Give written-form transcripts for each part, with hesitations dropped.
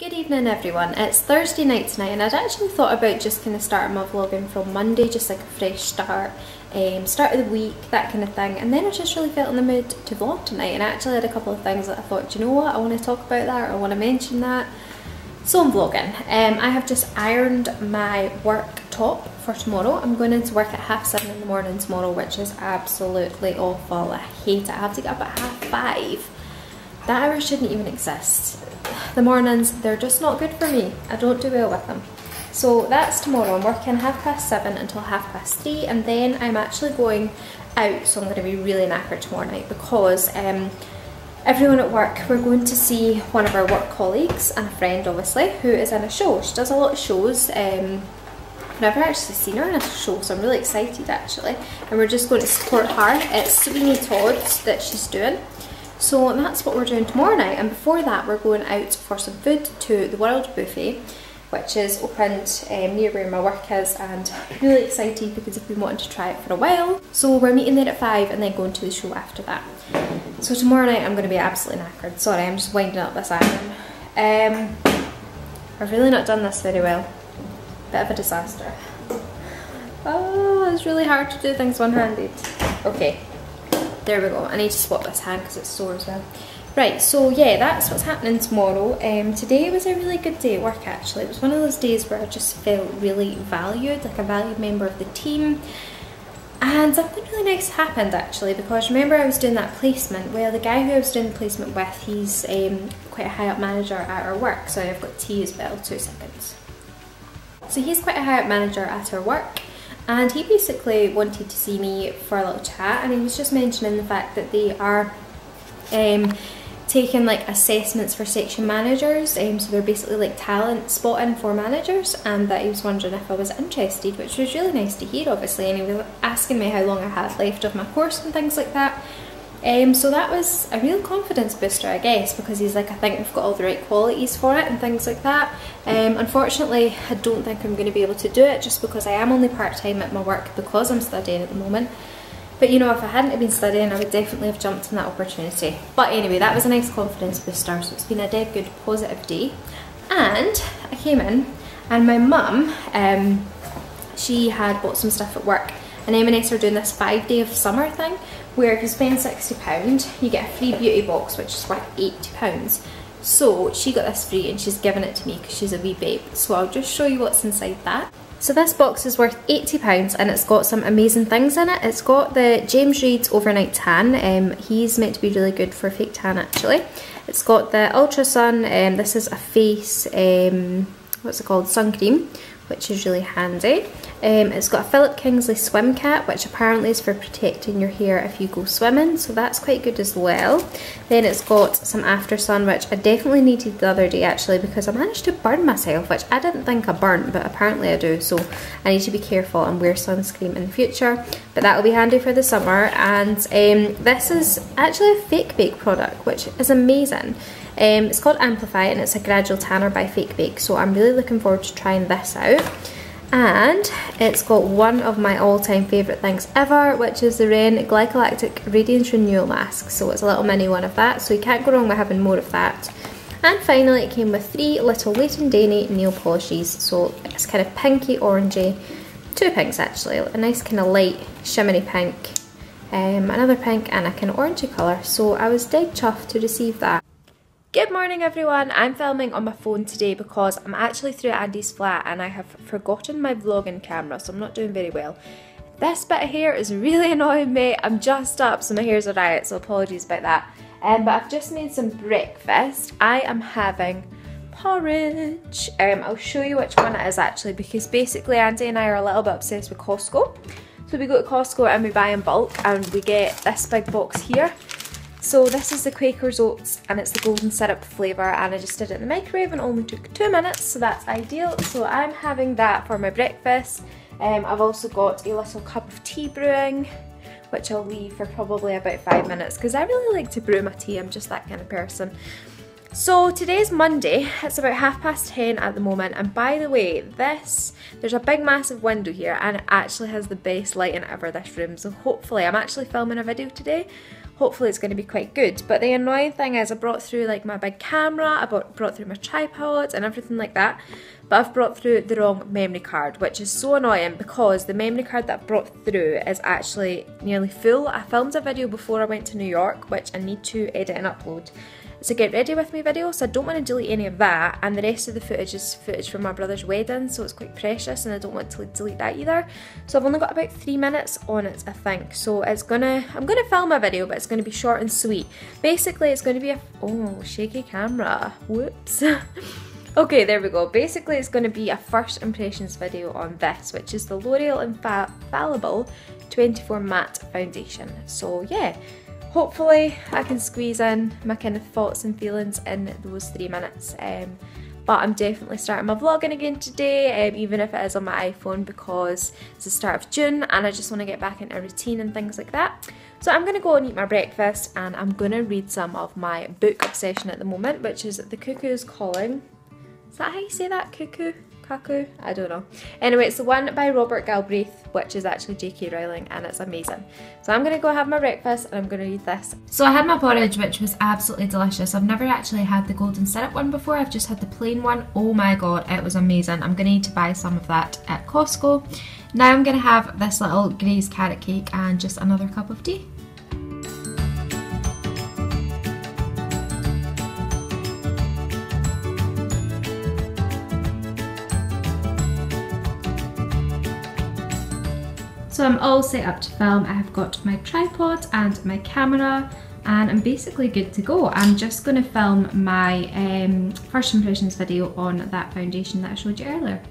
Good evening everyone, it's Thursday night tonight and I'd actually thought about just kind of starting my vlogging from Monday, just like a fresh start, start of the week, that kind of thing, and then I just really felt in the mood to vlog tonight and I actually had a couple of things that I thought, do you know what, I want to talk about that or I want to mention that, so I'm vlogging. I have just ironed my work top for tomorrow. I'm going into work at 7:30 in the morning tomorrow, which is absolutely awful. I hate it. I have to get up at 5:30. That hour shouldn't even exist. The mornings, they're just not good for me. I don't do well with them. So that's tomorrow. I'm working 7:30 until 3:30 and then I'm actually going out, so I'm going to be really knackered tomorrow night because everyone at work, we're going to see one of our work colleagues and a friend obviously who is in a show. She does a lot of shows. I've never actually seen her in a show, so I'm really excited actually. And we're just going to support her. It's Sweeney Todd's that she's doing. So that's what we're doing tomorrow night, and before that we're going out for some food to the World Buffet, which is opened near where my work is, and I'm really excited because I've been wanting to try it for a while. So we're meeting there at 5 and then going to the show after that. So tomorrow night I'm going to be absolutely knackered. Sorry, I'm just winding up this iron. I've really not done this very well. Bit of a disaster. Oh, it's really hard to do things one-handed. Okay. There we go. I need to swap this hand because it's sore as well. Right, so yeah, that's what's happening tomorrow. Today was a really good day at work actually. It was one of those days where I just felt really valued, like a valued member of the team. And something really nice happened actually, because remember I was doing that placement. Well, the guy who I was doing the placement with, he's quite a high up manager at our work. So I've got tea as well, 2 seconds. So he's quite a high up manager at our work. And he basically wanted to see me for a little chat, and he was just mentioning the fact that they are taking like assessments for section managers, so they're basically like talent spotting for managers, and that he was wondering if I was interested, which was really nice to hear obviously, and he was asking me how long I had left of my course and things like that. So that was a real confidence booster I guess, because he's like, I think we've got all the right qualities for it and things like that. Unfortunately I don't think I'm going to be able to do it just because I am only part-time at my work because I'm studying at the moment. But you know, if I hadn't been studying I would definitely have jumped on that opportunity. But anyway, that was a nice confidence booster, so it's been a dead good positive day. And I came in and my mum, she had bought some stuff at work, and M&S are doing this 5-day of summer thing where if you spend £60 you get a free beauty box which is worth £80. So she got this free and she's given it to me because she's a wee babe. So I'll just show you what's inside that. So this box is worth £80 and it's got some amazing things in it. It's got the James Reed's Overnight Tan. He's meant to be really good for fake tan actually. It's got the Ultra Sun, this is a face, what's it called, sun cream, which is really handy. It's got a Philip Kingsley swim cap, which apparently is for protecting your hair if you go swimming, so that's quite good as well. Then it's got some After Sun, which I definitely needed the other day actually because I managed to burn myself, which I didn't think I burnt, but apparently I do, so I need to be careful and wear sunscreen in the future, but that will be handy for the summer. And this is actually a Fake Bake product, which is amazing. It's called Amplify and it's a gradual tanner by Fake Bake, so I'm really looking forward to trying this out. And it's got one of my all-time favourite things ever, which is the Ren Glycolactic Radiance Renewal Mask. So it's a little mini one of that, so you can't go wrong with having more of that. And finally it came with 3 little Leighton Daney nail polishes, so it's kind of pinky orangey, 2 pinks actually, a nice kind of light shimmery pink, another pink and a kind of orangey colour, so I was dead chuffed to receive that. Good morning everyone, I'm filming on my phone today because I'm actually through at Andy's flat and I have forgotten my vlogging camera, so I'm not doing very well. This bit of hair is really annoying me. I'm just up so my hair's a riot, so apologies about that. But I've just made some breakfast. I am having porridge. I'll show you which one it is actually, because basically Andy and I are a little bit obsessed with Costco. So we go to Costco and we buy in bulk and we get this big box here. So this is the Quaker's Oats and it's the golden syrup flavour, and I just did it in the microwave and only took 2 minutes, so that's ideal. So I'm having that for my breakfast. I've also got a little cup of tea brewing, which I'll leave for probably about 5 minutes because I really like to brew my tea, I'm just that kind of person. So today's Monday, it's about 10:30 at the moment, and by the way, there's a big massive window here and it actually has the best lighting ever, this room, so hopefully, I'm actually filming a video today. hopefully it's going to be quite good. But the annoying thing is I brought through like my big camera, I brought through my tripod and everything like that, but I've brought through the wrong memory card, which is so annoying because the memory card that I've brought through is actually nearly full. I filmed a video before I went to New York, which I need to edit and upload. It's a get ready with me video, so I don't want to delete any of that, and the rest of the footage is footage from my brother's wedding, so it's quite precious and I don't want to delete that either. So I've only got about 3 minutes on it, I think, so I'm gonna film a video, but it's gonna be short and sweet. Basically it's going to be a, oh, shaky camera, whoops. Okay, there we go. Basically it's going to be a first impressions video on this, which is the L'Oreal Infallible 24 Matte Foundation. So yeah, hopefully I can squeeze in my kind of thoughts and feelings in those 3 minutes. But I'm definitely starting my vlogging again today, even if it is on my iPhone, because it's the start of June and I just want to get back into a routine and things like that. So I'm going to go and eat my breakfast and I'm going to read some of my book obsession at the moment, which is The Cuckoo's Calling. Is that how you say that? Cuckoo? Cuckoo? I don't know. Anyway, it's the one by Robert Galbraith, which is actually J.K. Rowling, and it's amazing. So I'm going to go have my breakfast and I'm going to read this. So I had my porridge, which was absolutely delicious. I've never actually had the golden syrup one before, I've just had the plain one. Oh my god, it was amazing. I'm going to need to buy some of that at Costco. Now I'm going to have this little Grey's carrot cake and just another cup of tea. So I'm all set up to film. I have got my tripod and my camera and I'm basically good to go. I'm just going to film my first impressions video on that foundation that I showed you earlier.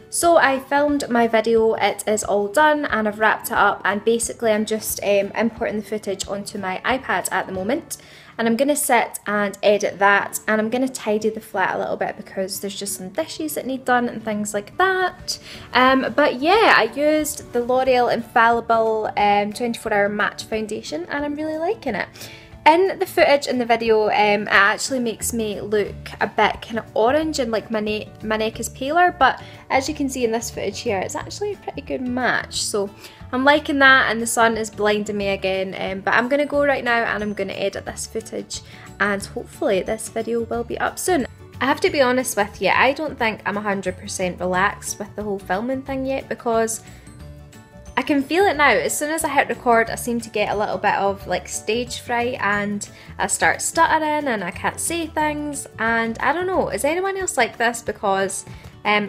So I filmed my video, it is all done and I've wrapped it up, and basically I'm just importing the footage onto my iPad at the moment. And I'm going to sit and edit that, and I'm going to tidy the flat a little bit because there's just some dishes that need done and things like that. But yeah, I used the L'Oreal Infallible 24-hour matte foundation and I'm really liking it. In the footage in the video, it actually makes me look a bit kind of orange and like my neck is paler, but as you can see in this footage here, it's actually a pretty good match. So I'm liking that, and the sun is blinding me again, but I'm going to go right now and I'm going to edit this footage and hopefully this video will be up soon. I have to be honest with you, I don't think I'm 100% relaxed with the whole filming thing yet, because I can feel it now. As soon as I hit record, I seem to get a little bit of like stage fright and I start stuttering and I can't say things, and I don't know, is anyone else like this? Because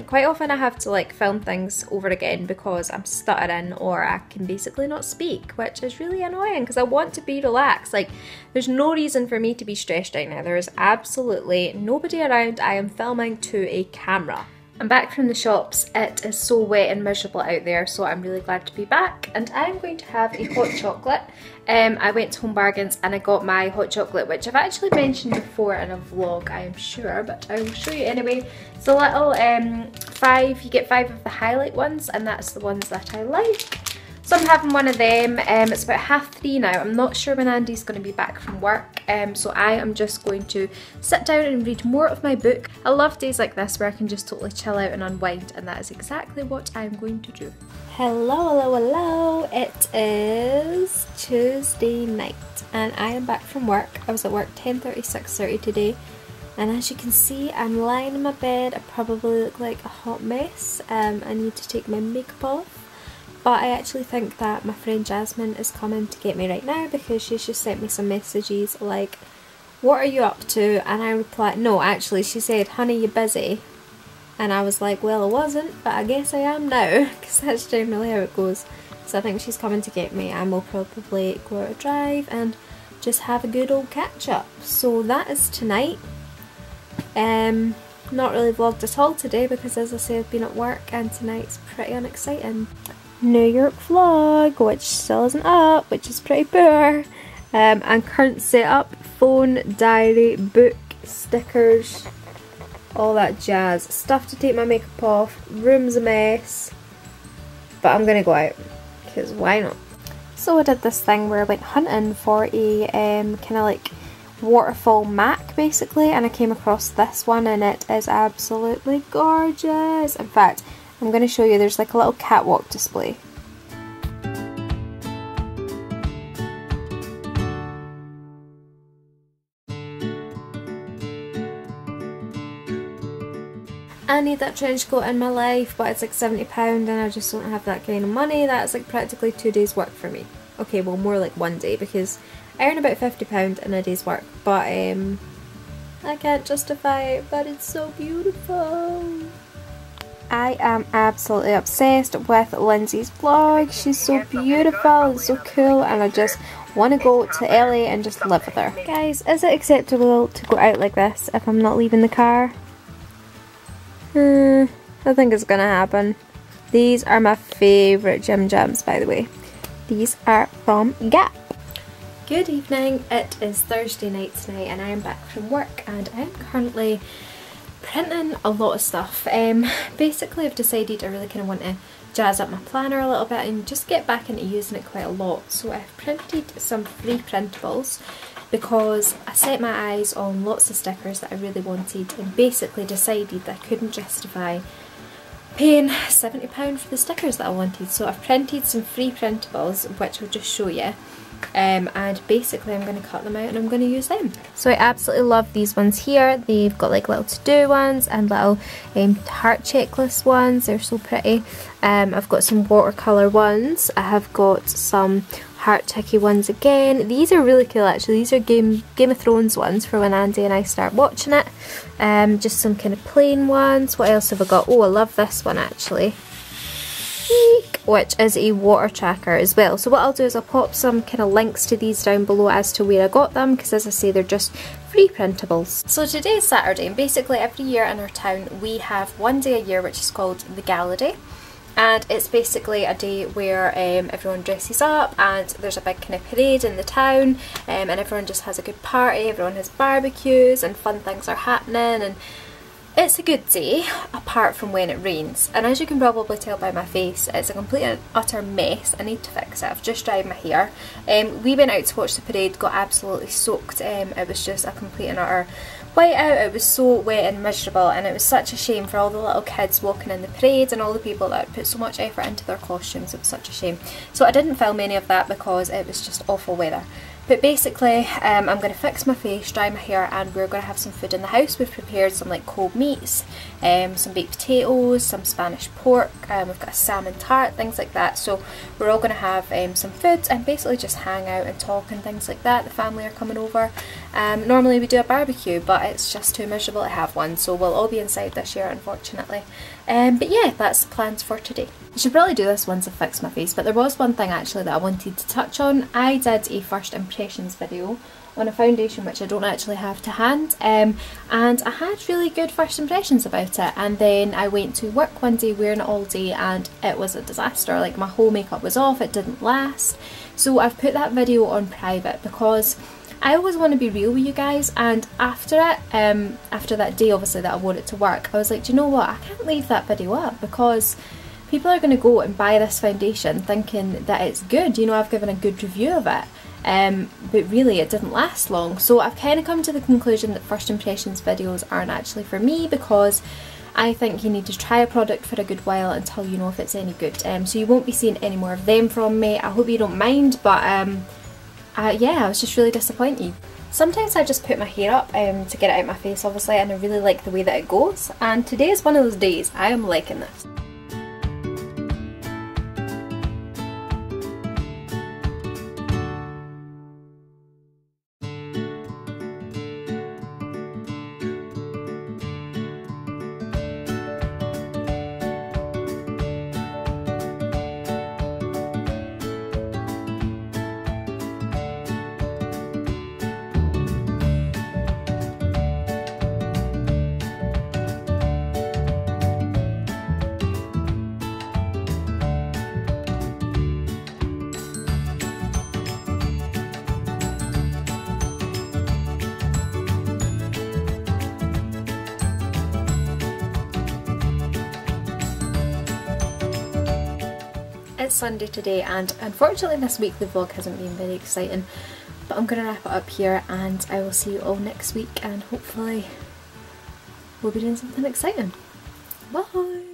quite often I have to like film things over again because I'm stuttering or I can basically not speak, which is really annoying because I want to be relaxed. Like, there's no reason for me to be stressed right now. There is absolutely nobody around. I am filming to a camera. I'm back from the shops. It is so wet and miserable out there, so I'm really glad to be back, and I'm going to have a hot chocolate. I went to Home Bargains and I got my hot chocolate, which I've actually mentioned before in a vlog, I am sure, but I will show you anyway. It's a little you get 5 of the highlight ones, and that's the ones that I like. So I'm having one of them. It's about 3:30 now. I'm not sure when Andy's going to be back from work, so I am just going to sit down and read more of my book. I love days like this where I can just totally chill out and unwind, and that is exactly what I'm going to do. Hello, hello, hello. It is Tuesday night and I am back from work. I was at work 10:30, 6:30 today, and as you can see, I'm lying in my bed. I probably look like a hot mess. I need to take my makeup off. But I actually think that my friend Jasmine is coming to get me right now because she's just sent me some messages like, what are you up to? And I replied, no, actually she said, honey, you busy? And I was like, well, I wasn't, but I guess I am now, because that's generally how it goes. So I think she's coming to get me and we'll probably go out a drive and just have a good old catch up. So that is tonight. Not really vlogged at all today because, as I say, I've been at work and tonight's pretty unexciting. New York vlog, which still isn't up, which is pretty poor. And current setup, phone, diary, book, stickers, all that jazz. Stuff to take my makeup off, room's a mess, but I'm gonna go out, because why not? So I did this thing where I went hunting for a kind of like waterfall MAC basically, and I came across this one and it is absolutely gorgeous. In fact, I'm going to show you, there's like a little catwalk display. I need that trench coat in my life, but it's like £70 and I just don't have that kind of money. That's like practically 2 days work for me. Okay, well more like 1 day because I earn about £50 in a day's work, but I can't justify it, but it's so beautiful. I am absolutely obsessed with Lindsay's vlog. She's so beautiful and so cool, and I just want to go to LA and just live with her. Guys, is it acceptable to go out like this if I'm not leaving the car? I think it's gonna happen. These are my favourite Jim Jams, by the way. These are from Gap. Good evening, it is Thursday night tonight and I am back from work and I am currently printing a lot of stuff. Basically I've decided I really kind of want to jazz up my planner a little bit and just get back into using it quite a lot. So I've printed some free printables because I set my eyes on lots of stickers that I really wanted and basically decided that I couldn't justify paying £70 for the stickers that I wanted. So I've printed some free printables which I'll just show you. And basically I'm going to cut them out and I'm going to use them. So I absolutely love these ones here. They've got like little to-do ones and little heart checklist ones. They're so pretty. I've got some watercolour ones. I have got some heart ticky ones again. These are really cool actually. These are Game of Thrones ones for when Andy and I start watching it. Just some kind of plain ones. What else have I got? Oh, I love this one actually, which is a water tracker as well. So what I'll do is I'll pop some kind of links to these down below as to where I got them, because as I say, they're just free printables. So today is Saturday and basically every year in our town we have one day a year which is called the Gala Day, and it's basically a day where everyone dresses up and there's a big kind of parade in the town, and everyone just has a good party, everyone has barbecues and fun things are happening, and it's a good day, apart from when it rains. And as you can probably tell by my face, it's a complete and utter mess. I need to fix it. I've just dried my hair. We went out to watch the parade, got absolutely soaked. It was just a complete and utter whiteout. It was so wet and miserable, and it was such a shame for all the little kids walking in the parade and all the people that put so much effort into their costumes. It was such a shame. So I didn't film any of that because it was just awful weather. But basically, I'm going to fix my face, dry my hair, and we're going to have some food in the house. We've prepared some like cold meats, some baked potatoes, some Spanish pork, we've got a salmon tart, things like that. So we're all going to have some food and basically just hang out and talk and things like that. The family are coming over. Normally we do a barbecue, but it's just too miserable to have one, so we'll all be inside this year unfortunately. But yeah, that's the plans for today. I should probably do this once I've fixed my face, but there was one thing actually that I wanted to touch on. I did a first impressions video on a foundation which I don't actually have to hand, and I had really good first impressions about it, and then I went to work one day wearing it all day and it was a disaster. Like my whole makeup was off, it didn't last. So I've put that video on private because I always want to be real with you guys, and after it, after that day obviously that I wore it to work, I was like, do you know what, I can't leave that video up because people are going to go and buy this foundation thinking that it's good, you know, I've given a good review of it, but really it didn't last long. So I've kind of come to the conclusion that first impressions videos aren't actually for me, because I think you need to try a product for a good while until you know if it's any good. So you won't be seeing any more of them from me. I hope you don't mind, but yeah, I was just really disappointed. Sometimes I just put my hair up to get it out my face obviously, and I really like the way that it goes, and today is one of those days. I am liking this. It's Sunday today, and unfortunately this week the vlog hasn't been very exciting, but I'm going to wrap it up here and I will see you all next week, and hopefully we'll be doing something exciting. Bye!